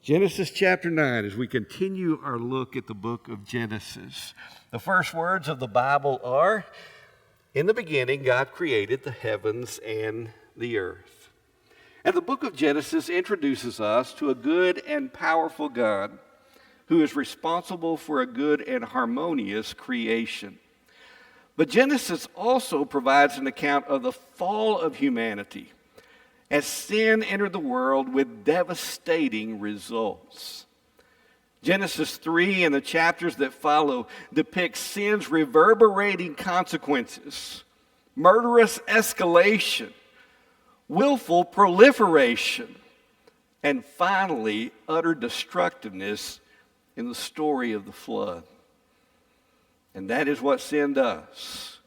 Genesis chapter 9, as we continue our look at the book of Genesis. The first words of the Bible are, "In the beginning, God created the heavens and the earth." And the book of Genesis introduces us to a good and powerful God who is responsible for a good and harmonious creation. But Genesis also provides an account of the fall of humanity as sin entered the world with devastating results. Genesis 3 and the chapters that follow depict sin's reverberating consequences, murderous escalation, willful proliferation, and finally, utter destructiveness in the story of the flood. And that is what sin does.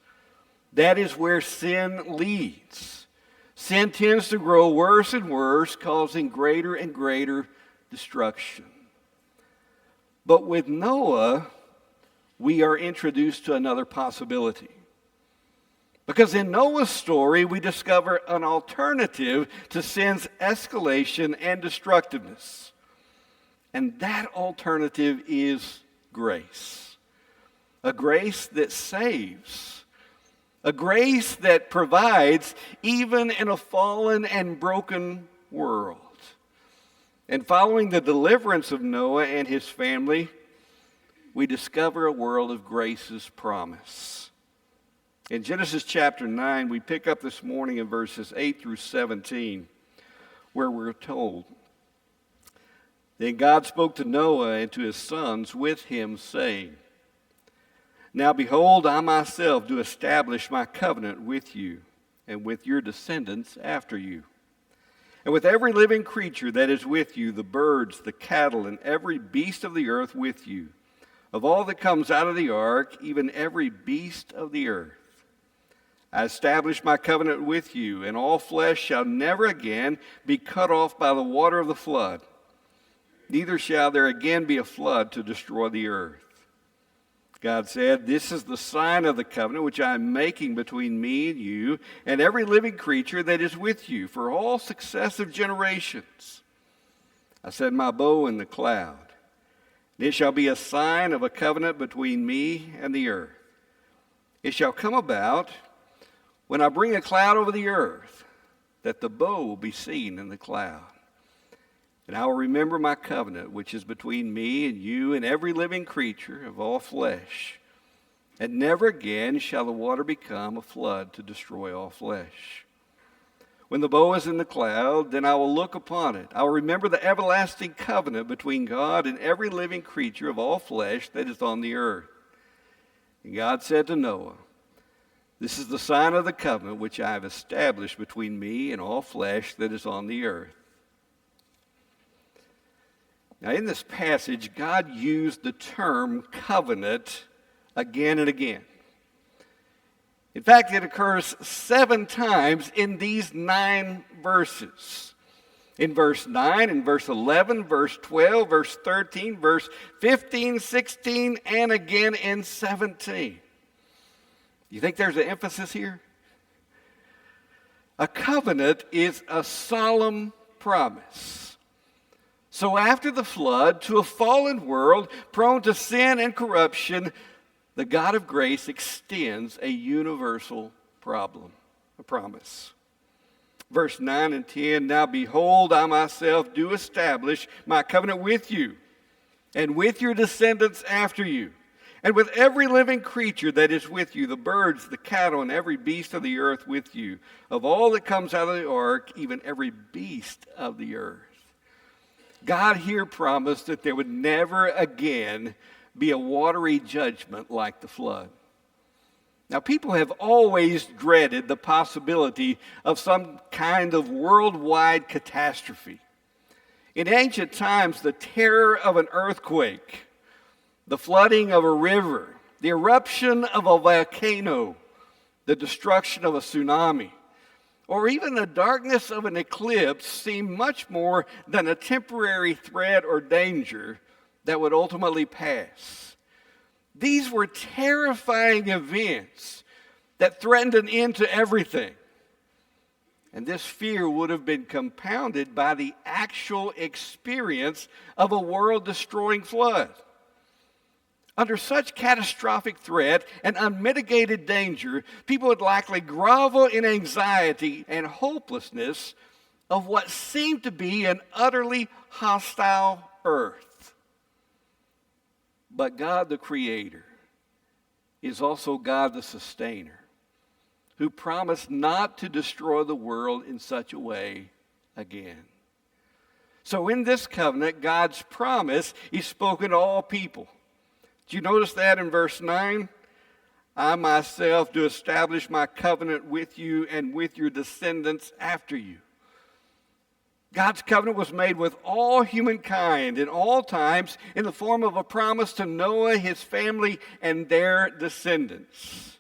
That is where sin leads. Sin tends to grow worse and worse, causing greater and greater destruction. But with Noah, we are introduced to another possibility. Because in Noah's story, we discover an alternative to sin's escalation and destructiveness. And that alternative is grace. A grace that saves. A grace that provides even in a fallen and broken world. And following the deliverance of Noah and his family, we discover a world of grace's promise. In Genesis chapter 9, we pick up this morning in verses 8 through 17, where we're told, "Then God spoke to Noah and to his sons with him, saying, Now behold, I myself do establish my covenant with you and with your descendants after you, and with every living creature that is with you, the birds, the cattle, and every beast of the earth with you, of all that comes out of the ark, even every beast of the earth. I establish my covenant with you, and all flesh shall never again be cut off by the water of the flood, neither shall there again be a flood to destroy the earth. God said, This is the sign of the covenant which I am making between me and you and every living creature that is with you for all successive generations. I set my bow in the cloud. It shall be a sign of a covenant between me and the earth. It shall come about when I bring a cloud over the earth, that the bow will be seen in the cloud. And I will remember my covenant, which is between me and you and every living creature of all flesh. And never again shall the water become a flood to destroy all flesh. When the bow is in the cloud, then I will look upon it. I will remember the everlasting covenant between God and every living creature of all flesh that is on the earth. And God said to Noah, This is the sign of the covenant which I have established between me and all flesh that is on the earth. Now, in this passage, God used the term covenant again and again. In fact, it occurs 7 times in these 9 verses. In verse 9, in verse 11, verse 12, verse 13, verse 15, 16, and again in 17. You think there's an emphasis here? A covenant is a solemn promise. So after the flood, to a fallen world prone to sin and corruption, the God of grace extends a universal promise. Verse 9 and 10, Now behold, I myself do establish my covenant with you and with your descendants after you, and with every living creature that is with you, the birds, the cattle, and every beast of the earth with you, of all that comes out of the ark, even every beast of the earth. God here promised that there would never again be a watery judgment like the flood. Now, people have always dreaded the possibility of some kind of worldwide catastrophe. In ancient times, the terror of an earthquake, the flooding of a river, the eruption of a volcano, the destruction of a tsunami, or even the darkness of an eclipse seemed much more than a temporary threat or danger that would ultimately pass. These were terrifying events that threatened an end to everything. And this fear would have been compounded by the actual experience of a world-destroying flood. Under such catastrophic threat and unmitigated danger, people would likely grovel in anxiety and hopelessness of what seemed to be an utterly hostile earth. But God the Creator is also God the Sustainer, who promised not to destroy the world in such a way again. So in this covenant, God's promise is spoken to all people. Do you notice that in verse 9? I myself do establish my covenant with you and with your descendants after you. God's covenant was made with all humankind in all times in the form of a promise to Noah, his family, and their descendants.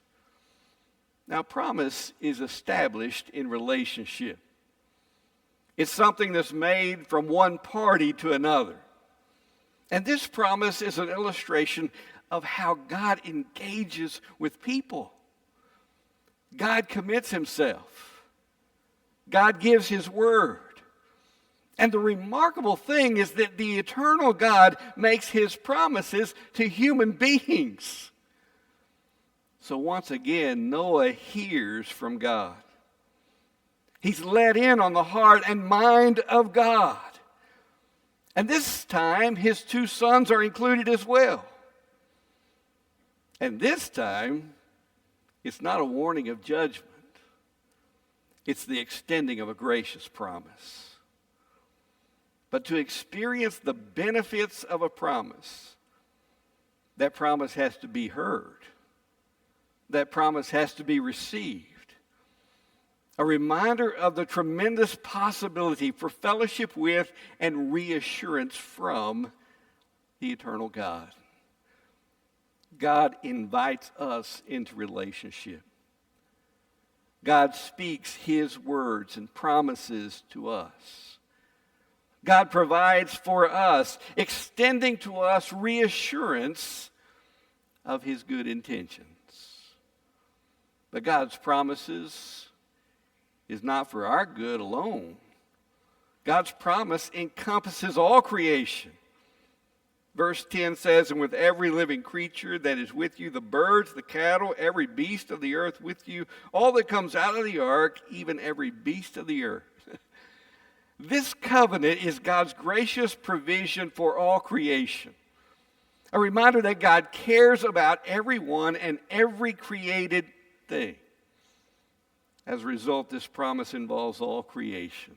Now, promise is established in relationship. It's something that's made from one party to another. And this promise is an illustration of how God engages with people. God commits himself. God gives his word. And the remarkable thing is that the eternal God makes his promises to human beings. So once again, Noah hears from God. He's let in on the heart and mind of God. And this time, his two sons are included as well. And this time, it's not a warning of judgment. It's the extending of a gracious promise. But to experience the benefits of a promise, that promise has to be heard. That promise has to be received. A reminder of the tremendous possibility for fellowship with and reassurance from the eternal God. God invites us into relationship. God speaks his words and promises to us. God provides for us, extending to us reassurance of his good intentions. But God's promises is not for our good alone. God's promise encompasses all creation. Verse 10 says, and with every living creature that is with you, the birds, the cattle, every beast of the earth with you, all that comes out of the ark, even every beast of the earth. This covenant is God's gracious provision for all creation. A reminder that God cares about everyone and every created thing. As a result, this promise involves all creation.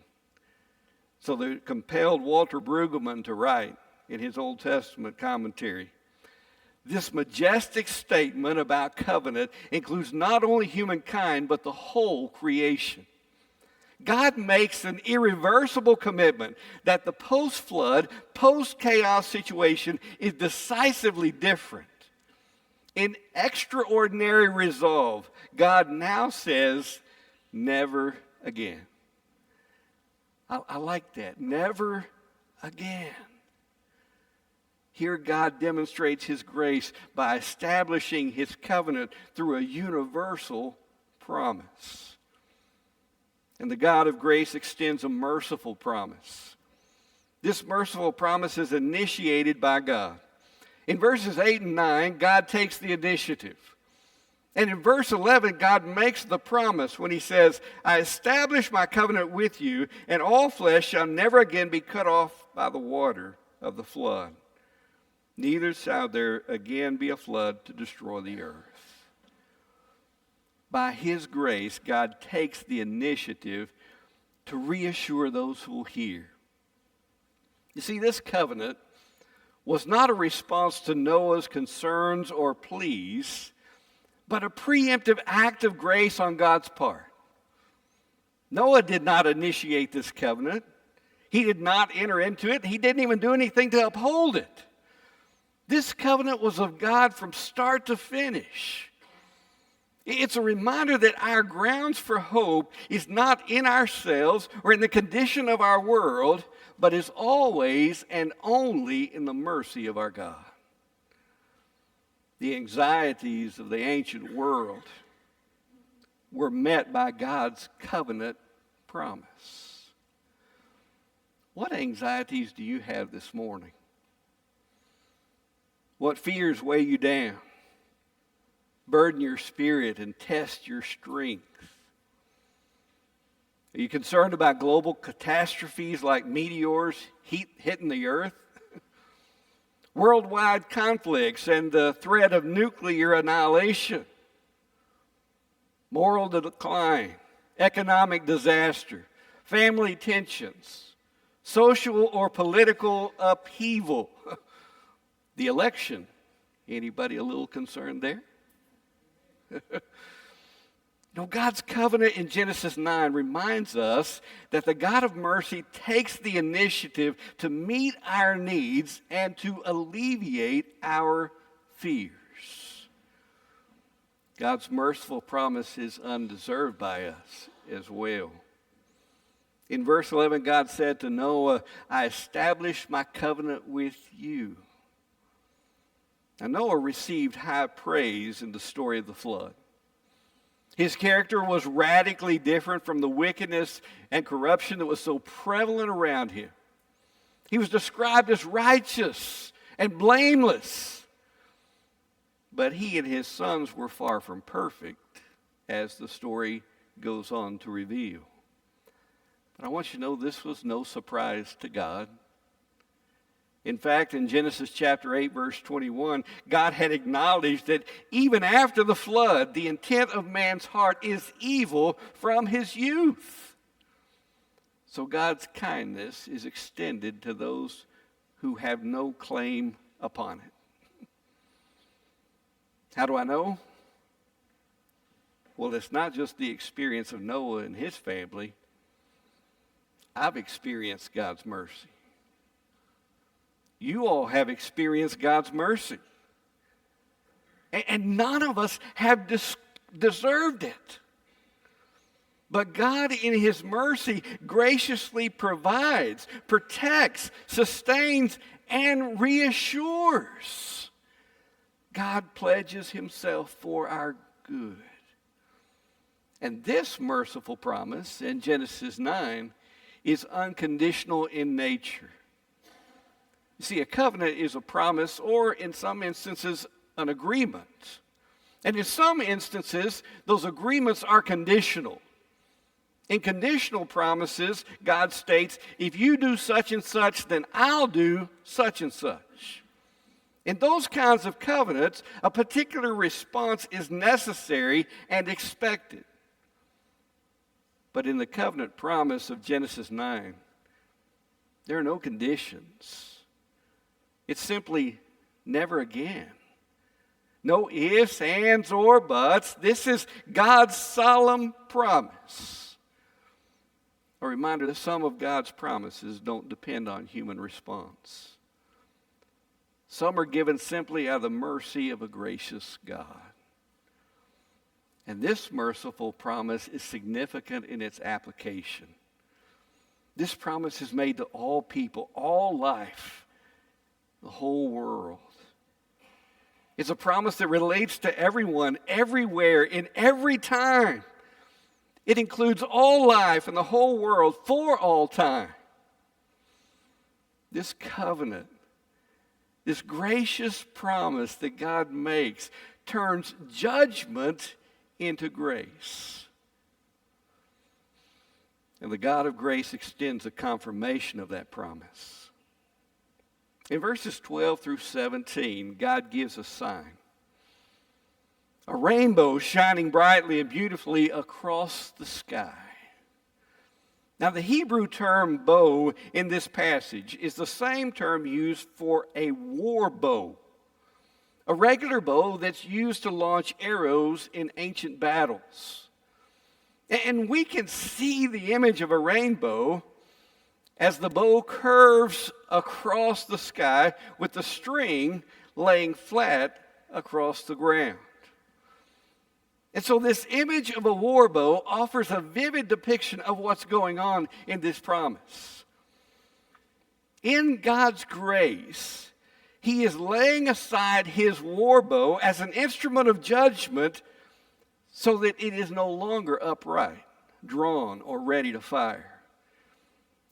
So that compelled Walter Brueggemann to write in his Old Testament commentary, this majestic statement about covenant includes not only humankind, but the whole creation. God makes an irreversible commitment that the post-flood, post-chaos situation is decisively different. In extraordinary resolve, God now says, never again. I like that. Never again. Here God demonstrates his grace by establishing his covenant through a universal promise. And the God of grace extends a merciful promise. This merciful promise is initiated by God. In verses 8 and 9, God takes the initiative. And in verse 11, God makes the promise when he says, I establish my covenant with you, and all flesh shall never again be cut off by the water of the flood. Neither shall there again be a flood to destroy the earth. By his grace, God takes the initiative to reassure those who will hear. You see, this covenant was not a response to Noah's concerns or pleas, but a preemptive act of grace on God's part. Noah did not initiate this covenant. He did not enter into it. He didn't even do anything to uphold it. This covenant was of God from start to finish. It's a reminder that our grounds for hope is not in ourselves or in the condition of our world, but is always and only in the mercy of our God. The anxieties of the ancient world were met by God's covenant promise. What anxieties do you have this morning? What fears weigh you down, burden your spirit, and test your strength? Are you concerned about global catastrophes like meteors hitting the earth? Worldwide conflicts and the threat of nuclear annihilation? Moral decline, economic disaster, family tensions, social or political upheaval, the election? Anybody a little concerned there? No, God's covenant in Genesis 9 reminds us that the God of mercy takes the initiative to meet our needs and to alleviate our fears. God's merciful promise is undeserved by us as well. In verse 11, God said to Noah, I established my covenant with you. Now, Noah received high praise in the story of the flood. His character was radically different from the wickedness and corruption that was so prevalent around him. He was described as righteous and blameless. But he and his sons were far from perfect, as the story goes on to reveal. But I want you to know this was no surprise to God. In fact, in Genesis chapter 8, verse 21, God had acknowledged that even after the flood, the intent of man's heart is evil from his youth. So God's kindness is extended to those who have no claim upon it. How do I know? Well, it's not just the experience of Noah and his family. I've experienced God's mercy. You all have experienced God's mercy. And none of us have deserved it. But God, in his mercy, graciously provides, protects, sustains, and reassures. God pledges himself for our good. And this merciful promise in Genesis 9 is unconditional in nature. You see, a covenant is a promise, or in some instances, an agreement. And in some instances, those agreements are conditional. In conditional promises, God states, if you do such and such, then I'll do such and such. In those kinds of covenants, a particular response is necessary and expected. But in the covenant promise of Genesis 9, there are no conditions. It's simply never again. No ifs, ands, or buts. This is God's solemn promise. A reminder that some of God's promises don't depend on human response. Some are given simply out of the mercy of a gracious God. And this merciful promise is significant in its application. This promise is made to all people, all life, the whole world. It's a promise that relates to everyone, everywhere, in every time. It includes all life in the whole world for all time. This covenant, this gracious promise that God makes, turns judgment into grace. And the God of grace extends a confirmation of that promise. In verses 12 through 17, God gives a sign. A rainbow shining brightly and beautifully across the sky. Now, the Hebrew term bow in this passage is the same term used for a war bow, a regular bow that's used to launch arrows in ancient battles. And we can see the image of a rainbow as the bow curves across the sky with the string laying flat across the ground. And so this image of a war bow offers a vivid depiction of what's going on in this promise. In God's grace, he is laying aside his war bow as an instrument of judgment so that it is no longer upright. drawn or ready to fire.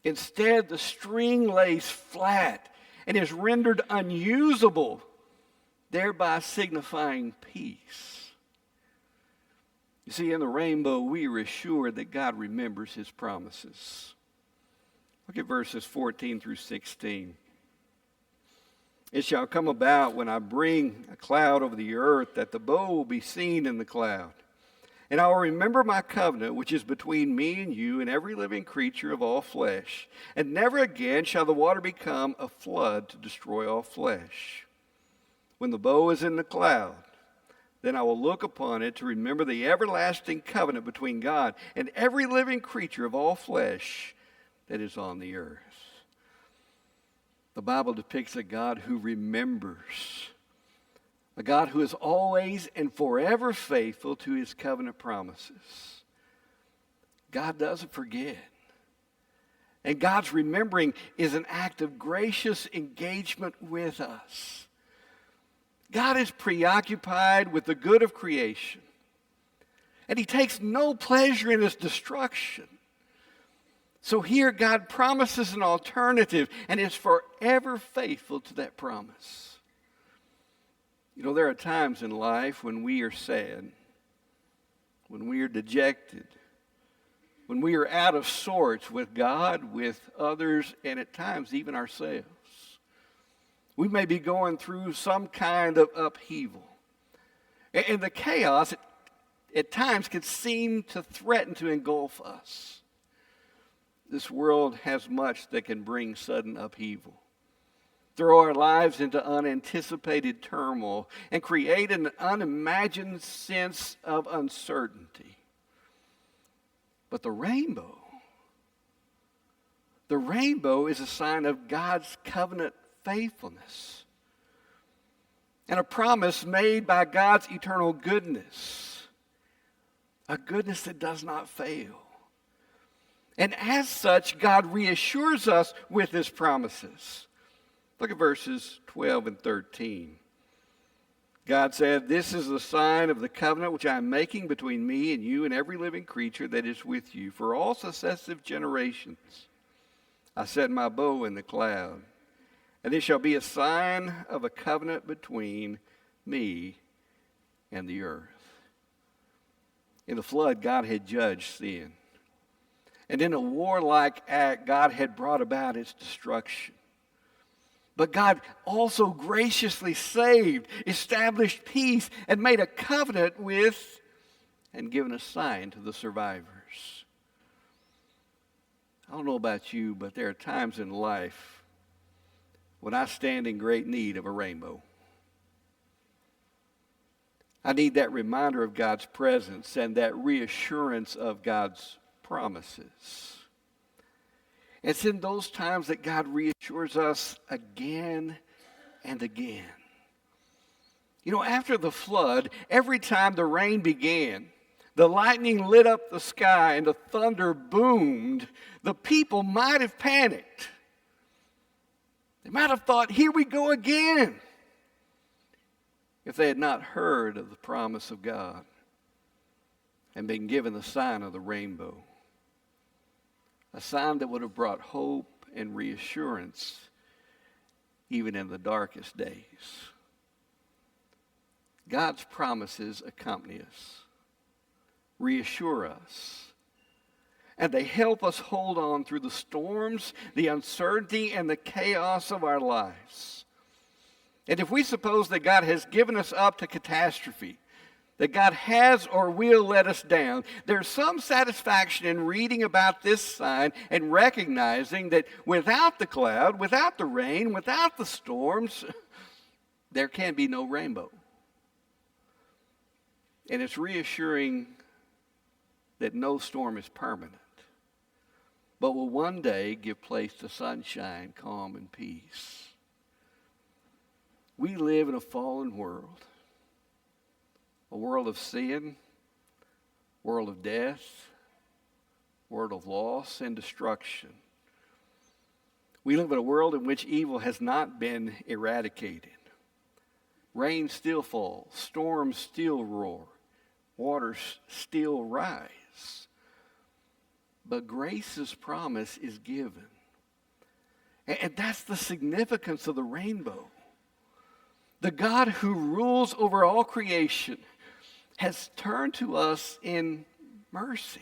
Instead, the string lays flat and is rendered unusable, thereby signifying peace. You see, in the rainbow, we are assured that God remembers his promises. Look at verses 14 through 16. It shall come about when I bring a cloud over the earth that the bow will be seen in the cloud. And I will remember my covenant, which is between me and you and every living creature of all flesh. And never again shall the water become a flood to destroy all flesh. When the bow is in the cloud, then I will look upon it to remember the everlasting covenant between God and every living creature of all flesh that is on the earth. The Bible depicts a God who remembers, a God who is always and forever faithful to his covenant promises. God doesn't forget. And God's remembering is an act of gracious engagement with us. God is preoccupied with the good of creation, and he takes no pleasure in its destruction. So here God promises an alternative and is forever faithful to that promise. You know, there are times in life when we are sad, when we are dejected, when we are out of sorts with God, with others, and at times even ourselves. We may be going through some kind of upheaval. And the chaos at times can seem to threaten to engulf us. This world has much that can bring sudden upheaval, throw our lives into unanticipated turmoil, and create an unimagined sense of uncertainty. But the rainbow is a sign of God's covenant faithfulness and a promise made by God's eternal goodness, a goodness that does not fail. And as such, God reassures us with his promises. Look at verses 12 and 13. God said, "This is the sign of the covenant which I am making between me and you and every living creature that is with you for all successive generations. I set my bow in the cloud, and it shall be a sign of a covenant between me and the earth." In the flood, God had judged sin. And in a warlike act, God had brought about its destruction. But God also graciously saved, established peace, and made a covenant with and given a sign to the survivors. I don't know about you, but there are times in life when I stand in great need of a rainbow. I need that reminder of God's presence and that reassurance of God's promises. It's in those times that God reassures us again and again. You know, after the flood, every time the rain began, the lightning lit up the sky and the thunder boomed, the people might have panicked. They might have thought, "Here we go again," if they had not heard of the promise of God and been given the sign of the rainbow. A sign that would have brought hope and reassurance even in the darkest days. God's promises accompany us, reassure us, and they help us hold on through the storms, the uncertainty, and the chaos of our lives. And if we suppose that God has given us up to catastrophe, that God has or will let us down, there's some satisfaction in reading about this sign and recognizing that without the cloud, without the rain, without the storms, there can be no rainbow. And it's reassuring that no storm is permanent, but will one day give place to sunshine, calm, and peace. We live in a fallen world. A world of sin, world of death, world of loss and destruction. We live in a world in which evil has not been eradicated. Rain still falls, storms still roar, waters still rise. but grace's promise is given. And that's the significance of the rainbow. The God who rules over all creation has turned to us in mercy.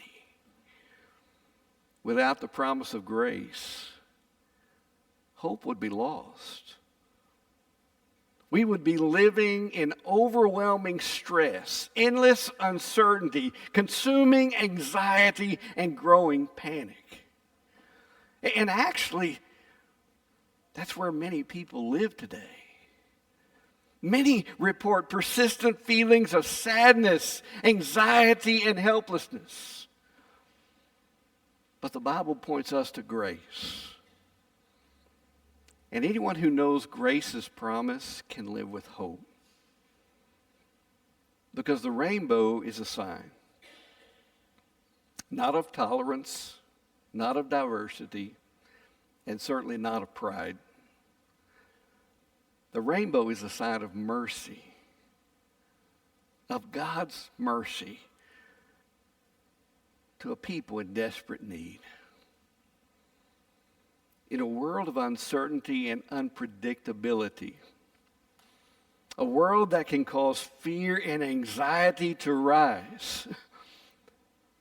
Without the promise of grace, hope would be lost. We would be living in overwhelming stress, endless uncertainty, consuming anxiety, and growing panic. And actually, that's where many people live today. Many report persistent feelings of sadness, anxiety, and helplessness. But the Bible points us to grace. And anyone who knows grace's promise can live with hope. Because the rainbow is a sign, not of tolerance, not of diversity, and certainly not of pride. The rainbow is a sign of mercy, of God's mercy to a people in desperate need. In a world of uncertainty and unpredictability, a world that can cause fear and anxiety to rise,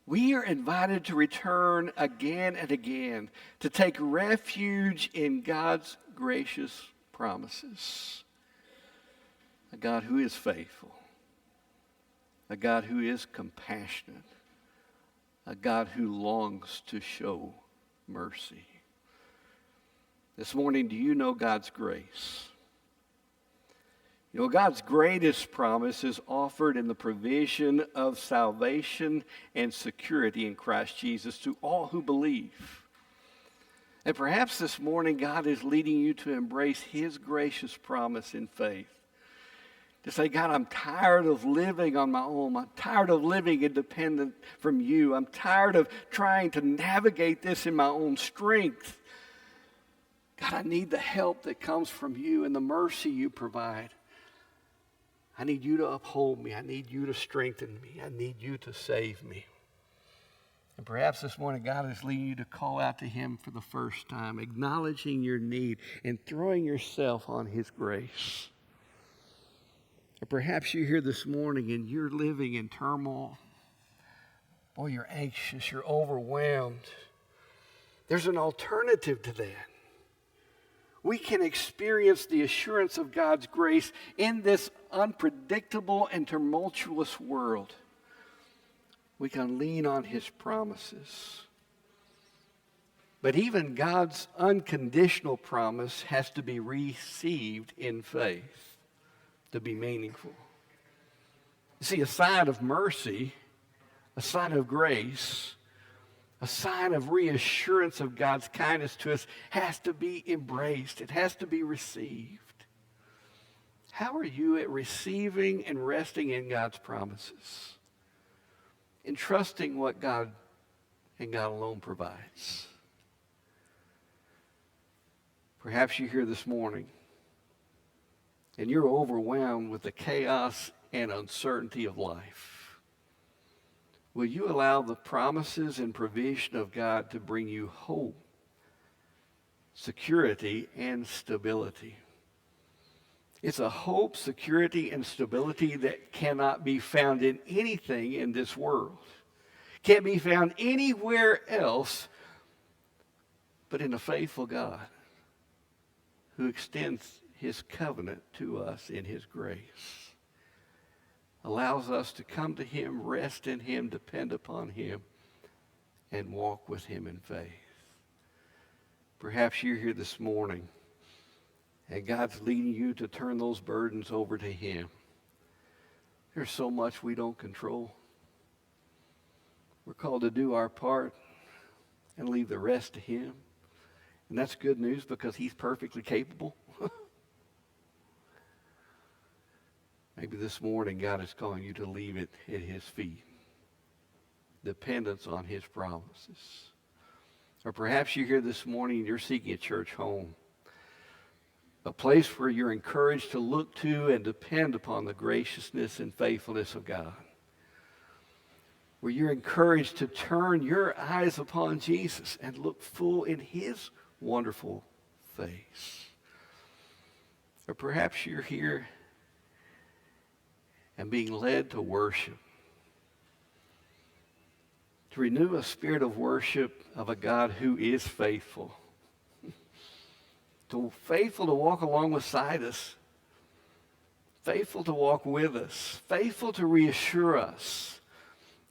we are invited to return again and again to take refuge in God's gracious promises. A God who is faithful, a God who is compassionate, a God who longs to show mercy. This morning, do you know God's grace? You know, God's greatest promise is offered in the provision of salvation and security in Christ Jesus to all who believe. And perhaps this morning, God is leading you to embrace His gracious promise in faith. To say, God, I'm tired of living on my own. I'm tired of living independent from you. I'm tired of trying to navigate this in my own strength. God, I need the help that comes from you and the mercy you provide. I need you to uphold me. I need you to strengthen me. I need you to save me. And perhaps this morning God is leading you to call out to Him for the first time, acknowledging your need and throwing yourself on His grace. Or perhaps you're here this morning and you're living in turmoil. Boy, you're anxious, you're overwhelmed. There's an alternative to that. We can experience the assurance of God's grace in this unpredictable and tumultuous world. We can lean on His promises. But even God's unconditional promise has to be received in faith to be meaningful. You see, a sign of mercy, a sign of grace, a sign of reassurance of God's kindness to us has to be embraced. It has to be received. How are you at receiving and resting in God's promises? In trusting what God and God alone provides. Perhaps you're here this morning and you're overwhelmed with the chaos and uncertainty of life. Will you allow the promises and provision of God to bring you hope, security, and stability? It's a hope, security, and stability that cannot be found in anything in this world. Can't be found anywhere else but in a faithful God who extends His covenant to us in His grace. Allows us to come to Him, rest in Him, depend upon Him, and walk with Him in faith. Perhaps you're here this morning and God's leading you to turn those burdens over to Him. There's so much we don't control. We're called to do our part and leave the rest to Him. And that's good news because He's perfectly capable. Maybe this morning God is calling you to leave it at His feet. Dependence on His promises. Or perhaps you're here this morning and you're seeking a church home. A place where you're encouraged to look to and depend upon the graciousness and faithfulness of God. where you're encouraged to turn your eyes upon Jesus and look full in his wonderful face. Or perhaps you're here and being led to worship, to renew a spirit of worship of a God who is faithful, faithful to walk along beside us, faithful to walk with us, faithful to reassure us,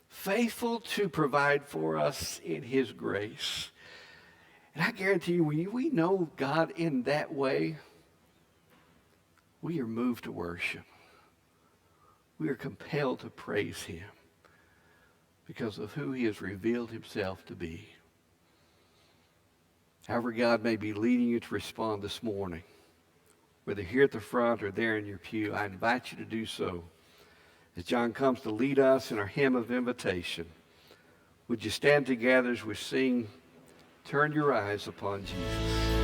faithful to provide for us in his grace. And I guarantee you, when we know God in that way, we are moved to worship. We are compelled to praise him because of who he has revealed himself to be. However God may be leading you to respond this morning, whether here at the front or there in your pew, I invite you to do so. As John comes to lead us in our hymn of invitation, would you stand together as we sing, "Turn Your Eyes Upon Jesus"?